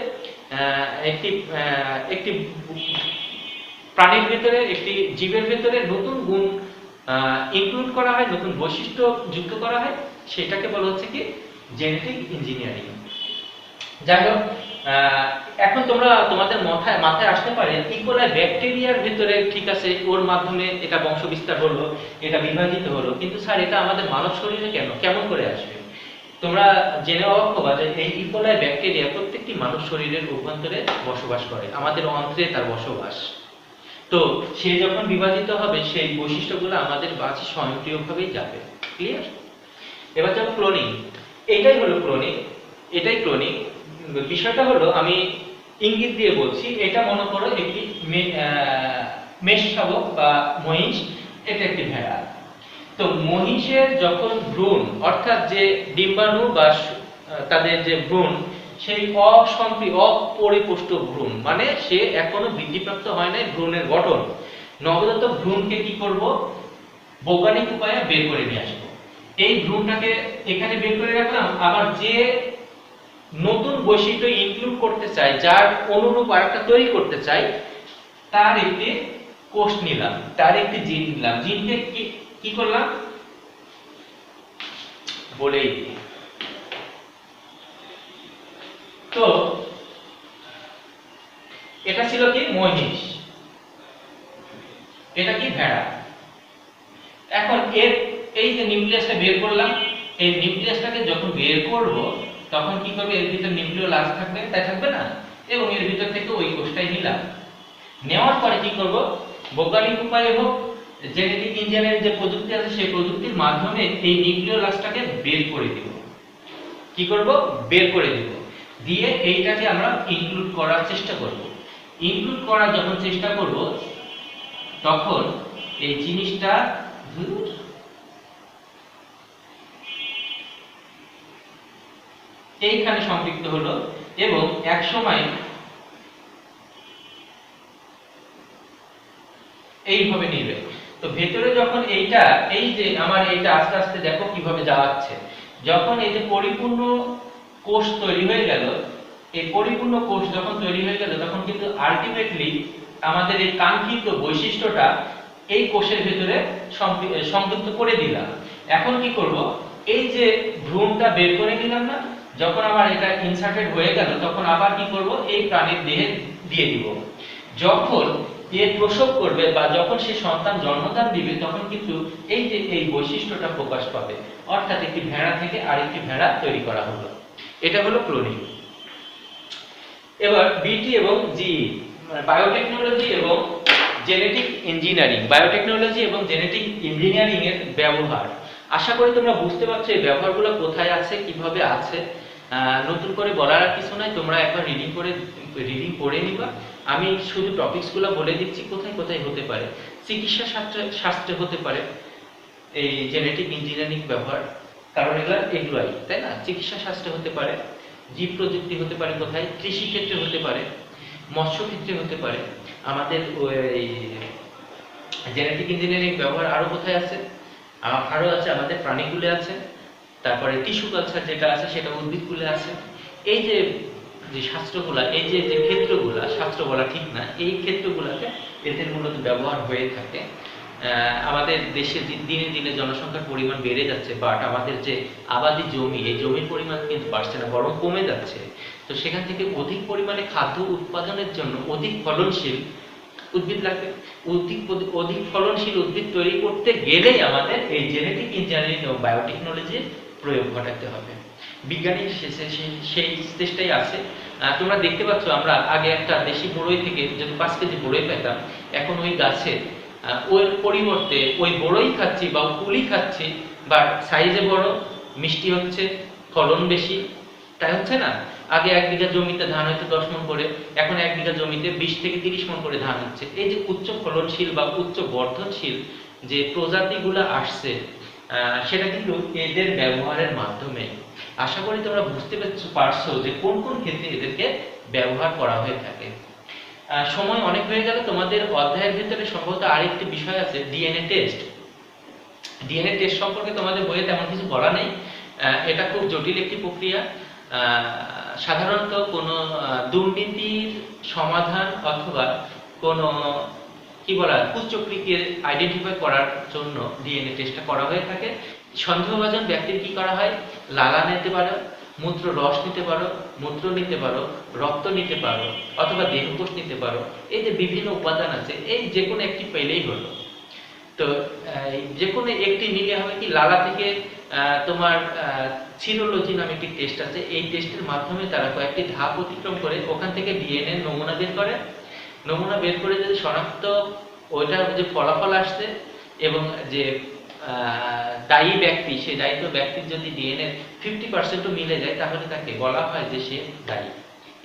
একটি প্রাণীর ভেতরে, একটি জীবের ভেতরে নতুন গুণ ইনক্লুড করা হয়, নতুন বৈশিষ্ট্য যুক্ত করা হয়, সেটাকে বলা হচ্ছে কি জেনেটিক ইঞ্জিনিয়ারিং। যাই হোক, এখন তোমাদের মাথায় আসতে পারে ইকোলাই ব্যাকটেরিয়ার ভিতরে ঠিক আছে, ওর মাধ্যমে এটা বংশ বিস্তার হলো, এটা বিভাজিত হলো, কিন্তু স্যার এটা আমাদের মানব শরীরে কেমন করে আসবে? তোমরা জেনে অবাক হবা যে এই ইকোলাই ব্যাকটেরিয়া প্রত্যেকটি মানব শরীরের অভ্যন্তরে বসবাস করে, আমাদের অন্ত্রে তার বসবাস। তো সে যখন বিভাজিত হবে সেই বৈশিষ্ট্যগুলো আমাদের বাঁচে স্বয়ংক্রিয়ভাবেই যাবে। ক্লিয়ার? এবার যাবো ক্লোনিং। এটাই হলো ক্লোনিং, এটাই ক্লোনিং। বিষয়টা হলো আমি ইঙ্গিত দিয়ে বলছি, এটা মনে করো একটি মেষ শাবক বা মহিষ, এটা একটি ভেড়া। তো মহিষের যখন ভ্রূণ, অর্থাৎ যে ডিম্বাণু বা তাদের যে ভ্রূণ, সেই অপরিপুষ্ট ভ্রূণ, মানে সে এখনো বৃদ্ধিপ্রাপ্ত হয় নাই ভ্রূণের গঠন, নবজাতক ভ্রূণকে কি করব, বৈজ্ঞানিক উপায়ে বের করে নিয়ে আসবো। এই ভ্রূণটাকে এখানে বের করে রাখলাম, আবার যে নতুন বৈশিষ্ট্য ইনক্লুড করতে চাই, যার অনুরূপ আরেকটা তৈরি করতে চাই, তার একটি কোষ নিলাম, তার একটি জিন নিলাম। জিনকে কি করলাম বলেই দিই। তো এটা ছিল কি মহিষ, এটা কি ভেড়া। এখন এর এই যে নিউক্লিয়াসটা বের করলাম, এই নিউক্লিয়াসটাকে যখন বের করব তখন কি করবে, এর ভিতর নিউক্লিওলাস থাকবে, তাই থাকবে না, এবং এর ভিতর থেকে ওই কোষটাই নিলাম। নেওয়ার পরে কি করব, বৈজ্ঞানিক উপায়ে হোক, জেনেটিক ইঞ্জিনিয়ারিং যে প্রযুক্তি আছে সেই প্রযুক্তির মাধ্যমে এই নিউক্লিওলাসটাকে বের করে দিব। কি করব, বের করে দিব, দিয়ে এইটাকে আমরা ইনক্লুড করার চেষ্টা করব। ইনক্লুড করার যখন চেষ্টা করব তখন এই জিনিসটা এইখানে সম্পৃক্ত হলো এবং এক সময় এইভাবে নিবে। তো ভেতরে যখন এইটা, এই যে আমার এইটা আস্তে আস্তে দেখো কিভাবে যাচ্ছে, যখন এই যে পরিপূর্ণ কোষ তৈরি হয়ে গেল, এই পরিপূর্ণ কোষ যখন তৈরি হয়ে গেল তখন কিন্তু আলটিমেটলি আমাদের এই কাঙ্ক্ষিত বৈশিষ্ট্যটা এই কোষের ভেতরে সংযুক্ত করে দিলাম। এখন কি করব, এই যে ভ্রূণটা বের করে নিলাম না, যখন আমার এটা ইনসার্টেড হয়ে গেল তখন আবার কি করব, এই প্রাণীর দেহে দিয়ে দিব। যখন এ প্রসব করবে বা যখন সে সন্তান জন্মদান দিবে তখন কিন্তু এই যে এই বৈশিষ্ট্যটা প্রকাশ পাবে, অর্থাৎ একটি ভেড়া থেকে আরেকটি ভেড়া তৈরি করা হলো। এটা হলো ক্লোনিং। এবার বিটি এবং জি, বায়োটেকনোলজি এবং জেনেটিক ইঞ্জিনিয়ারিং, বায়োটেকনোলজি এবং জেনেটিক ইঞ্জিনিয়ারিং এর ব্যবহার। আশা করি তোমরা বুঝতে পারছো এই ব্যবহারগুলো কোথায় আছে, কিভাবে আছে। নতুন করে বলার আর কিছু নাই, তোমরা একবার রিডিং করে নিবা। আমি শুধু টপিকসগুলো বলে দিচ্ছি কোথায় কোথায় হতে পারে। চিকিৎসা শাস্ত্রে হতে পারে এই জেনেটিক ইঞ্জিনিয়ারিং ব্যবহার, কারণ এগুলাই, তাই না? চিকিৎসা শাস্ত্রে হতে পারে, জীব প্রযুক্তি হতে পারে, কোথায় কৃষি ক্ষেত্রে হতে পারে, মৎস্য ক্ষেত্রে হতে পারে। আমাদের ওই জেনেটিক ইঞ্জিনিয়ারিং ব্যবহার আরো কোথায় আছে, আরো আছে আমাদের প্রাণীকুলে আছে, তারপরে টিস্যু কালচার যেটা আছে সেটা উদ্ভিদকুলে আছে। এই যে যে শাস্ত্রগুলা, এই যে যে ক্ষেত্রগুলা, শাস্ত্র বলা ঠিক না, এই ক্ষেত্রগুলাতে এদের মূলত ব্যবহার হয়ে থাকে। আমাদের দেশে দিনে দিনে জনসংখ্যার পরিমাণ বেড়ে যাচ্ছে, বাট আমাদের যে আবাদি জমি, এই জমির পরিমাণ কিন্তু বাড়ছে না, বরং কমে যাচ্ছে। তো সেখান থেকে অধিক পরিমাণে খাদ্য উৎপাদনের জন্য অধিক ফলনশীল উদ্ভিদ লাগবে। অধিক ফলনশীল উদ্ভিদ তৈরি করতে গেলেই আমাদের এই জেনেটিক ইঞ্জিনিয়ারিং ও বায়োটেকনোলজির প্রয়োগ ঘটাতে হবে। বিজ্ঞানীর সেই চেষ্টাই আছে। তোমরা দেখতে পাচ্ছ আমরা আগে একটা দেশি বড়ই থেকে যদি 5 কেজি বড়ই পেতাম, এখন ওই গাছে ওর পরিবর্তে ওই বড়ই খাচ্ছি বা কুলি খাচ্ছি, বাট সাইজে বড়, মিষ্টি হচ্ছে, ফলন বেশি, তাই হচ্ছে না? আগে 1 বিঘা জমিতে ধান হয়তো 10 মণ করে, এখন 1 বিঘা জমিতে 20 থেকে 30 মণ করে ধান হচ্ছে। এই যে উচ্চ ফলনশীল বা উচ্চ বর্ধনশীল যে প্রজাতিগুলো আসছে, সেটা কিন্তু এদের ব্যবহারের মাধ্যমে। আশা করি তোমরা বুঝতে পারছো যে কোন কোন ক্ষেত্রে এদেরকে ব্যবহার করা হয়ে থাকে। সময় অনেক হয়ে গেল, তোমাদের অধ্যায়ের ভিতরে সম্ভবত আরেকটি বিষয় আছে, ডিএনএ টেস্ট। ডিএনএ টেস্ট সম্পর্কে তোমাদের বইয়ে তেমন কিছু বলা নেই। এটা খুব জটিল একটি প্রক্রিয়া। সাধারণত কোনো দুর্নীতির সমাধান অথবা কোনো কি বলা কুচক্রীকে আইডেন্টিফাই করার জন্য ডিএনএ টেস্টটা করা হয়ে থাকে। সন্দেহভাজন ব্যক্তির কি করা হয়, লালা নিতে পারো, মূত্র রস নিতে পারো, মূত্র নিতে পারো, রক্ত নিতে পারো, অথবা দেহকোষ নিতে পারো। এই যে বিভিন্ন উপাদান আছে, এই যে কোনো একটি পেলেই হলো। তো যে কোনো একটি নিলে হবে কি, লালা থেকে তোমার সিরোলজি নামে একটি টেস্ট আছে, এই টেস্টের মাধ্যমে তারা কয়েকটি ধাপ অতিক্রম করে ওখান থেকে ডিএনএ নমুনা বের করে। নমুনা বের করে যদি শনাক্ত ওইটার যে ফলাফল আসছে এবং যে দায়ী ব্যক্তি, সেই দায়িত্ব ব্যক্তির যদি ডিএনএ 50% মিলে যায়, তাহলে তাকে বলা হয় যে সে দায়ী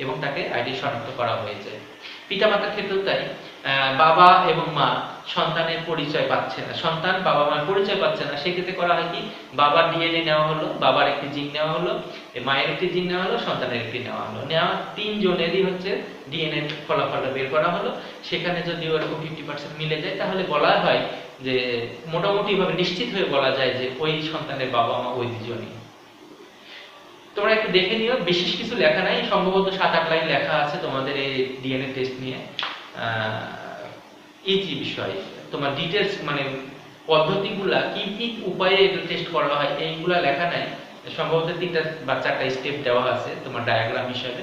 এবং তাকে আইডি শনাক্ত করা হয়েছে। পিতামাতার ক্ষেত্রেও তাই। বাবা এবং মা সন্তানের পরিচয় পাচ্ছে না, সন্তান বাবা মার পরিচয় পাচ্ছে না, সেক্ষেত্রে করা হয় কি, বাবার ডিএনএ নেওয়া হলো, বাবার একটি জিন নেওয়া হলো, মায়ের একটি জিন নেওয়া হলো, সন্তানের একটি নেওয়া হলো, নেওয়া 3 জনেরই হচ্ছে ডিএনএ ফলাফলটা বের করা হলো। সেখানে যদি ওরকম 50% মিলে যায়, তাহলে বলা হয় যে মোটামুটি ভাবে নিশ্চিত হয়ে বলা যায় যে ওই সন্তানের বাবা মা ওই দুজনই। তোমরা একটু দেখে নিও, বিশেষ কিছু লেখা নাই, সম্ভবত 7-8 লাইন লেখা আছে তোমাদের এই ডিএনএ টেস্ট নিয়ে। ইজি বিষয়, তোমার ডিটেলস মানে পদ্ধতিগুলা কি কি উপায়ে এটা টেস্ট করা হয় এইগুলা লেখা নাই। সম্ভবত 3টা বা 4টা স্টেপ দেওয়া আছে তোমার ডায়াগ্রাম হিসাবে।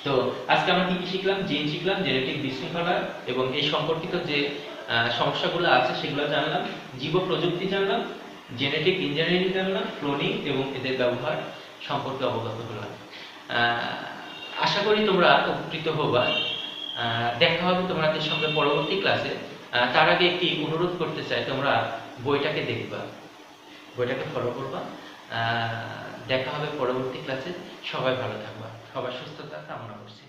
তো আজকে আমরা কি কি শিখলাম, জিন শিখলাম, জেনেটিক বিশৃঙ্খলা এবং এই সম্পর্কিত যে সমস্যাগুলো আছে সেগুলো জানলাম, জীব প্রযুক্তি জানলাম, জেনেটিক ইঞ্জিনিয়ারিং জানলাম, ক্লোনিং এবং এদের ব্যবহার সম্পর্কে অবগত হলাম। আশা করি তোমরা উপকৃত হবা। দেখা হবে তোমাদের সঙ্গে পরবর্তী ক্লাসে। তার আগে একটি অনুরোধ করতে চাই, তোমরা বইটাকে দেখবা, বইটাকে ফলো করবা। দেখা হবে পরবর্তী ক্লাসে। সবাই ভালো থাকবা, সবার সুস্থতা কামনা করছি।